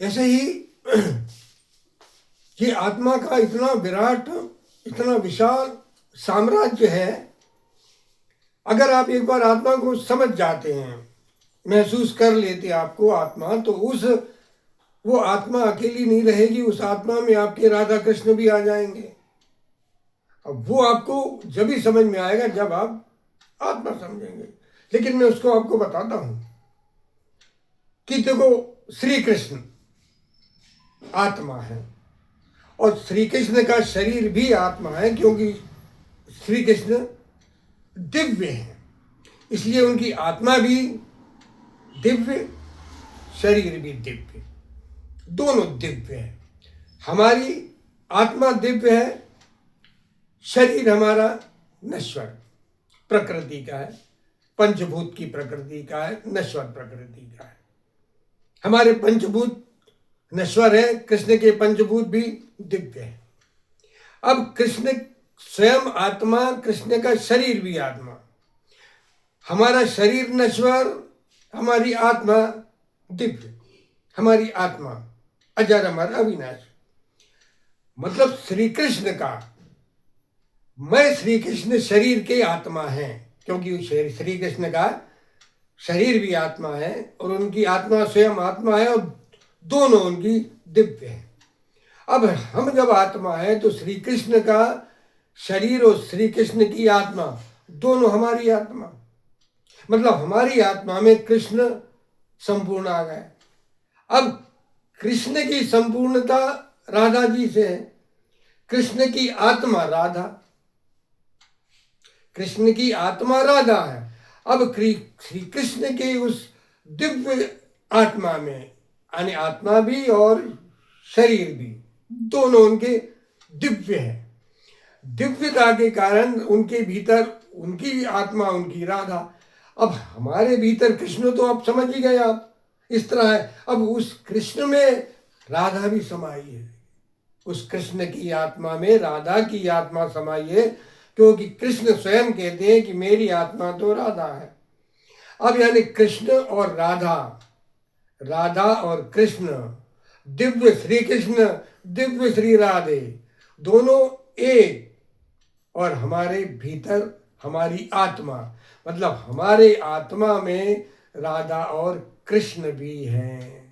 ऐसे ही ये आत्मा का इतना विराट, इतना विशाल साम्राज्य है। अगर आप एक बार आत्मा को समझ जाते हैं, महसूस कर लेते आपको आत्मा, तो वो आत्मा अकेली नहीं रहेगी। उस आत्मा में आपके राधा कृष्ण भी आ जाएंगे। अब वो आपको जब ही समझ में आएगा जब आप आत्मा समझेंगे। लेकिन मैं उसको आपको बताता हूं कि देखो, श्री कृष्ण आत्मा है और श्री कृष्ण का शरीर भी आत्मा है, क्योंकि श्री कृष्ण दिव्य है, इसलिए उनकी आत्मा भी दिव्य, शरीर भी दिव्य, दोनों दिव्य है। हमारी आत्मा दिव्य है, शरीर हमारा नश्वर प्रकृति का है, पंचभूत की प्रकृति का है, नश्वर प्रकृति का है। हमारे पंचभूत नश्वर है, कृष्ण के पंचभूत भी दिव्य है। अब कृष्ण स्वयं आत्मा, कृष्ण का शरीर भी आत्मा। हमारा शरीर नश्वर, हमारी आत्मा दिव्य, हमारी आत्मा अजर अमर अविनाश। मतलब श्री कृष्ण का, मैं श्री कृष्ण शरीर के आत्मा है, क्योंकि श्री कृष्ण का शरीर भी आत्मा है और उनकी आत्मा स्वयं आत्मा है और दोनों उनकी दिव्य है। अब हम जब आत्मा है तो श्री कृष्ण का शरीर और श्री कृष्ण की आत्मा दोनों हमारी आत्मा, मतलब हमारी आत्मा में कृष्ण संपूर्ण आ गए। अब कृष्ण की संपूर्णता राधा जी से है। कृष्ण की आत्मा राधा, कृष्ण की आत्मा राधा है। अब श्री कृष्ण के उस दिव्य आत्मा में, यानी आत्मा भी और शरीर भी दोनों उनके दिव्य है। दिव्यता के कारण उनके भीतर उनकी आत्मा, उनकी राधा। अब हमारे भीतर कृष्ण तो आप समझ ही गए, आप इस तरह है। अब उस कृष्ण में राधा भी समाई है, उस कृष्ण की आत्मा में राधा की आत्मा समाई है, क्योंकि कृष्ण स्वयं कहते हैं कि मेरी आत्मा तो राधा है। अब यानी कृष्ण और राधा, राधा और कृष्ण, दिव्य श्री कृष्ण, दिव्य श्री राधे, दोनों एक। और हमारे भीतर हमारी आत्मा, मतलब हमारे आत्मा में राधा और कृष्ण भी हैं।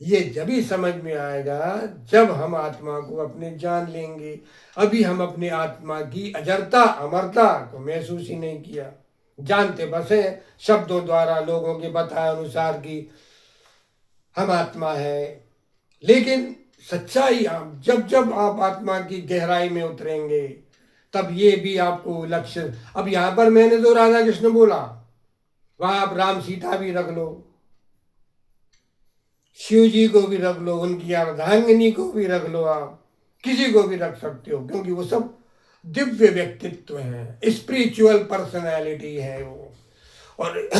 ये जब ही समझ में आएगा जब हम आत्मा को अपने जान लेंगे। अभी हम अपने आत्मा की अजरता, अमरता को महसूस ही नहीं किया। जानते बस है शब्दों द्वारा, लोगों के बताए अनुसार कि हम आत्मा है। लेकिन सच्चाई आप जब जब आप आत्मा की गहराई में उतरेंगे तब ये भी आपको लक्ष्य। अब यहाँ पर मैंने तो राधा कृष्ण बोला, वहां आप राम सीता भी रख लो, शिव जी को भी रख लो, उनकी अर्धांगिनी को भी रख लो, आप किसी को भी रख सकते हो, क्योंकि वो सब दिव्य व्यक्तित्व है, स्पिरिचुअल पर्सनैलिटी है वो। और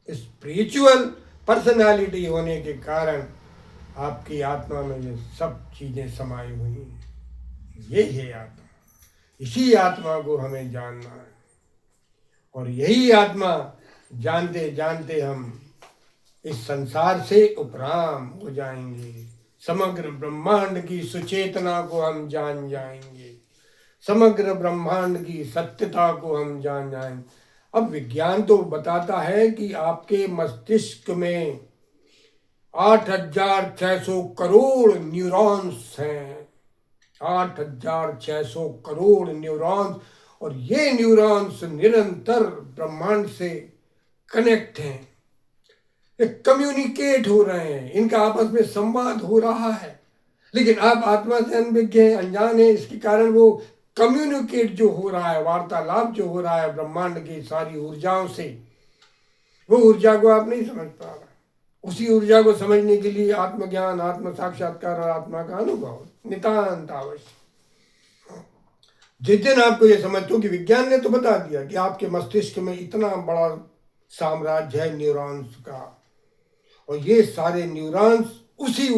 स्पिरिचुअल पर्सनैलिटी होने के कारण आपकी आत्मा में ये सब चीजें समाई हुई हैं। ये है आत्मा, इसी आत्मा को हमें जानना है। और यही आत्मा जानते जानते हम इस संसार से उपराम हो जाएंगे। समग्र ब्रह्मांड की सुचेतना को हम जान जाएंगे, समग्र ब्रह्मांड की सत्यता को हम जान जाएंगे। अब विज्ञान तो बताता है कि आपके मस्तिष्क में 8,600 करोड़ न्यूरॉन्स हैं, 8,600 करोड़ न्यूरॉन्स। और ये न्यूरॉन्स निरंतर ब्रह्मांड से कनेक्ट हैं, कम्युनिकेट हो रहे हैं, इनका आपस में संवाद हो रहा है। लेकिन आप आत्मा से अनभिज्ञ हैं, अनजान है, इसके कारण वो कम्युनिकेट जो हो रहा है, वार्तालाप जो हो रहा है ब्रह्मांड की सारी ऊर्जाओं से, वो ऊर्जा को आप नहीं समझ पा रहे। उसी ऊर्जा को समझने के लिए आत्मज्ञान, आत्म साक्षात्कार और आत्मा का अनुभव नितांत आवश्यक। जिस दिन आपको ये समझते हो कि विज्ञान ने तो बता दिया कि आपके मस्तिष्क में इतना बड़ा साम्राज्य है न्यूरॉन्स का, और ये सारे न्यूरॉन्स उसी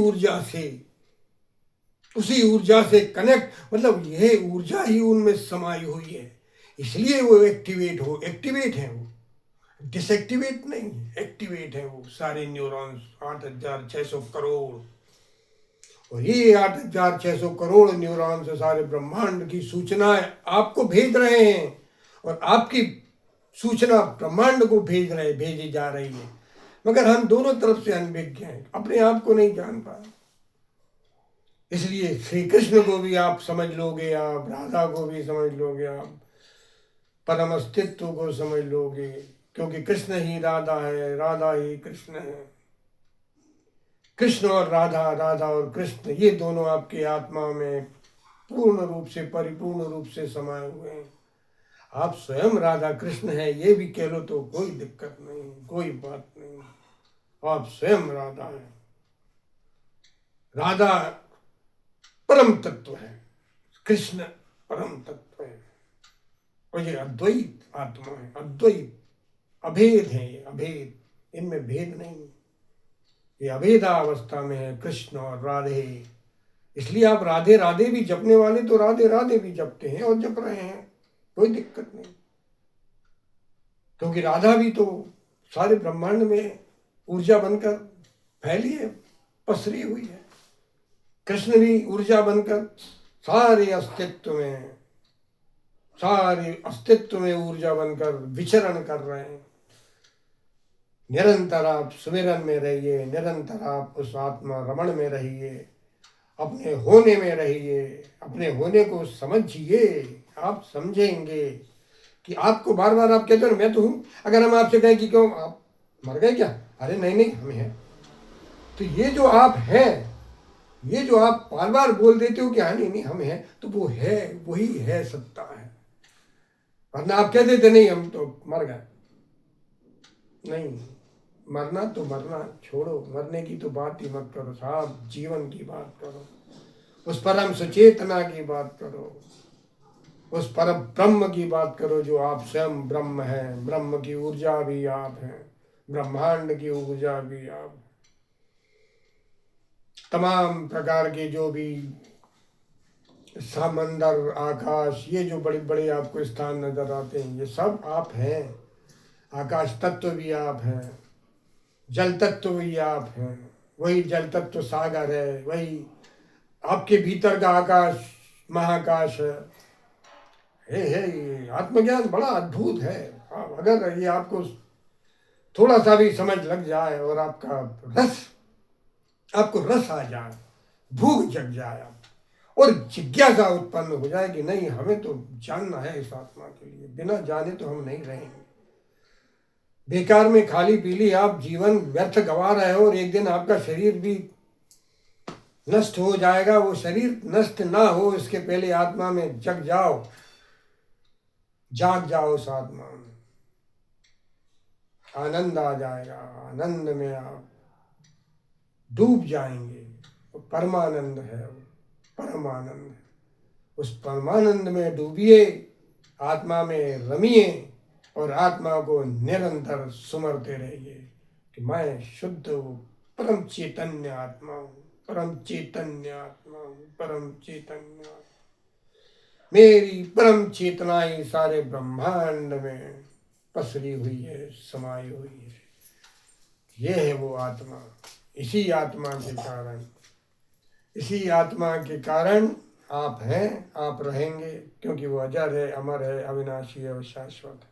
ऊर्जा से कनेक्ट, मतलब यह ऊर्जा ही उनमें समाई हुई है, इसलिए वो एक्टिवेट है वो डिसएक्टिवेट नहीं, एक्टिवेट है वो सारे न्यूरॉन्स, 8,600 करोड़। और ये 8,600 करोड़ न्यूरॉन्स सारे ब्रह्मांड की सूचनाएं आपको भेज रहे हैं, और आपकी सूचना ब्रह्मांड को भेजी जा रही है। मगर हम दोनों तरफ से अनभिज्ञ हैं, अपने आप को नहीं जान पाए। इसलिए श्री कृष्ण को भी आप समझ लोगे, आप राधा को भी समझ लोगे, आप परम अस्तित्व को समझ लोगे, क्योंकि कृष्ण ही राधा है, राधा ही कृष्ण है। कृष्ण और राधा, राधा और कृष्ण, ये दोनों आपकी आत्मा में पूर्ण रूप से, परिपूर्ण रूप से समाये हुए हैं। आप स्वयं राधा कृष्ण हैं, ये भी कह लो तो कोई दिक्कत नहीं, कोई बात नहीं। आप स्वयं राधा हैं। राधा परम तत्व है, कृष्ण परम तत्व है, और ये अद्वैत आत्मा है, अद्वैत, अभेद है, ये अभेद, इनमें भेद नहीं। ये अभेदा अवस्था में है कृष्ण और राधे। इसलिए आप राधे राधे भी जपने वाले तो राधे राधे भी जपते हैं और जप रहे हैं, कोई दिक्कत नहीं। क्योंकि राधा भी तो सारे ब्रह्मांड में ऊर्जा बनकर फैली है, पसरी हुई है। कृष्ण भी ऊर्जा बनकर सारे अस्तित्व में ऊर्जा बनकर विचरण कर रहे हैं। निरंतर आप सुमिरन में रहिए, निरंतर आप उस आत्मा रमण में रहिए, अपने होने में रहिए, अपने होने को समझिए। आप समझेंगे कि आपको बार बार आप कहते हो मैं तो हूँ। अगर हम आपसे कहें कि क्यों आप मर गए क्या, अरे नहीं नहीं हम हैं। तो ये जो आप हैं, ये जो आप बार बार बोल देते हो कि हाँ नहीं नहीं हम हैं, तो वो है, वही है, सत्ता है। वरना आप कह देते नहीं हम तो मर गए। नहीं, मरना तो मरना छोड़ो, मरने की तो बात ही मत करो साहब, जीवन की बात करो, उस परम सुचेतना की बात करो, उस परम ब्रह्म की बात करो जो आप स्वयं ब्रह्म हैं। ब्रह्म की ऊर्जा भी आप हैं, ब्रह्मांड की ऊर्जा भी आप। तमाम प्रकार के जो भी समंदर, आकाश, ये जो बड़े बड़े आपको स्थान नजर आते हैं, ये सब आप हैं। आकाश तत्व भी आप हैं, जल तत्व भी आप हैं। वही जल तत्व सागर है, वही आपके भीतर का आकाश महाकाश है। ये आत्मज्ञान बड़ा अद्भुत है। अगर ये आपको थोड़ा सा भी समझ लग जाए और आपको रस आ जाए, भूख जग जाए और जिज्ञासा उत्पन्न हो जाए कि नहीं हमें तो जानना है इस आत्मा के लिए, बिना जाने तो हम नहीं रहेंगे। बेकार में खाली पीली आप जीवन व्यर्थ गंवा रहे हो, और एक दिन आपका शरीर भी नष्ट हो जाएगा। वो शरीर नष्ट ना हो इसके पहले आत्मा में जग जाओ, जाग जाओ उस आत्मा में, आनंद आ जाएगा। आनंद में आप डूब जाएंगे। वो परमानंद है, वो परमानंद है। उस परमानंद में डूबिए, आत्मा में रमिए और आत्मा को निरंतर सुमरते रहिए कि मैं शुद्ध हूँ, परम चैतन्य आत्मा हूँ, परम चैतन्य आत्मा हूँ, परम चैतन्य आत्मा। मेरी परम चेतना ही सारे ब्रह्मांड में पसरी हुई है, समाई हुई है। ये है वो आत्मा। इसी आत्मा के कारण आप हैं, आप रहेंगे, क्योंकि वो अजर है, अमर है, अविनाशी है और शाश्वत है।